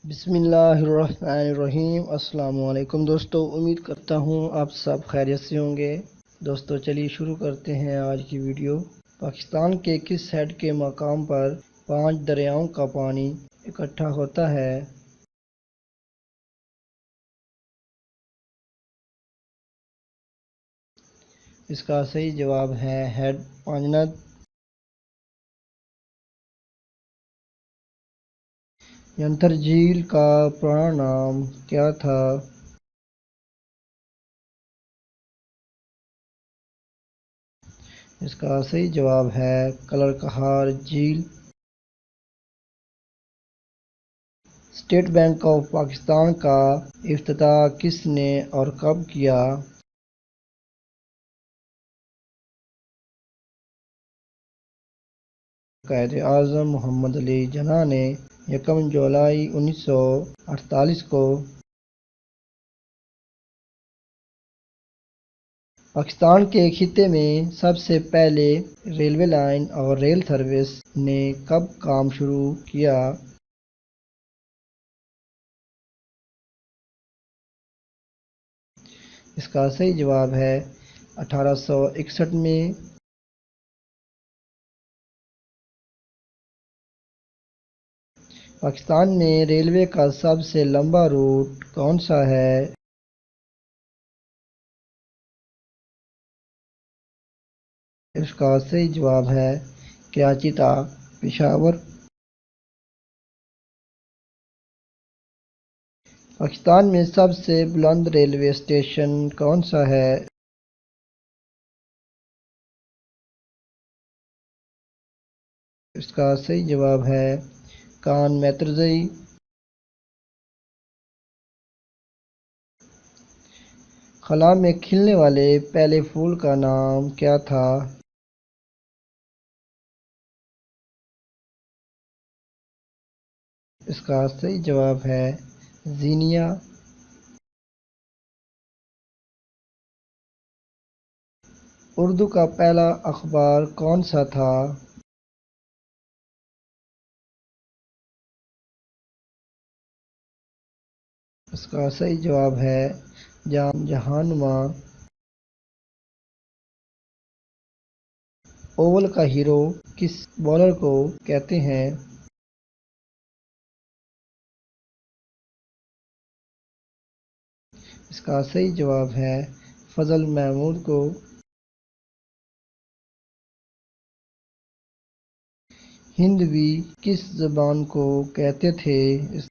بسم اللہ الرحمن الرحیم۔ السلام علیکم دوستو، امید کرتا ہوں آپ سب خیریت سے ہوں گے۔ دوستو چلیے شروع کرتے ہیں آج کی ویڈیو۔ پاکستان کے کس ہیڈ کے مقام پر 5 دریاؤں کا پانی اکٹھا ہوتا ہے؟ اس کا صحیح جواب ہے ہیڈ پانجند۔ ینتر جھیل کا پرانا نام کیا تھا؟ اس کا صحیح جواب ہے کلر کہار جھیل۔ اسٹیٹ بینک آف پاکستان کا افتتاح کس نے اور کب کیا؟ قائد اعظم محمد علی جناح نے 1 جولائی 1948 کو پاکستان کے خطے میں سب سے پہلے ریلوے لائن اور ریل سروس نے کب کام شروع کیا؟ اس کا صحیح جواب ہے 1861 میں۔ پاکستان میں ریلوے کا سب سے لمبا روٹ کون سا ہے؟ اس کا صحیح جواب ہے کراچی تا پشاور۔ پاکستان میں سب سے بلند ریلوے اسٹیشن کون سا ہے؟ اس کا صحیح جواب ہے کان میترزئی۔ خلا میں کھلنے والے پہلے پھول کا نام کیا تھا؟ اس کا صحیح جواب ہے زینیا۔ اردو کا پہلا اخبار کون سا تھا؟ اس کا صحیح جواب ہے جہانما۔ اوول کا ہیرو کس بالر کو کہتے ہیں؟ اس کا صحیح جواب ہے فضل محمود کو۔ ہندوی کس زبان کو کہتے تھے؟ اس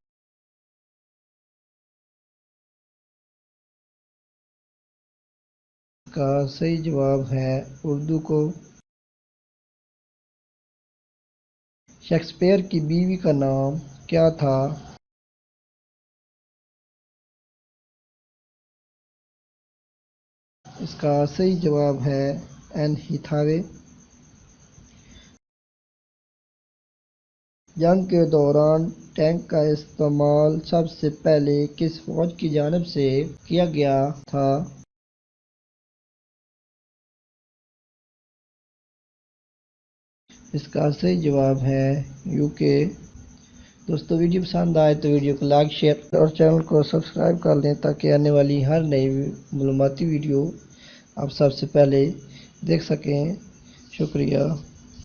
کا صحیح جواب ہے اردو کو۔ شیکسپیئر کی بیوی کا نام کیا تھا؟ اس کا صحیح جواب ہے این ہیتھاوے۔ جنگ کے دوران ٹینک کا استعمال سب سے پہلے کس فوج کی جانب سے کیا گیا تھا؟ اس کا صحیح جواب ہے UK۔ دوستو ویڈیو پسند آئے تو ویڈیو کو لائک شیئر اور چینل کو سبسکرائب کر لیں تاکہ آنے والی ہر نئی معلوماتی ویڈیو آپ سب سے پہلے دیکھ سکیں۔ شکریہ۔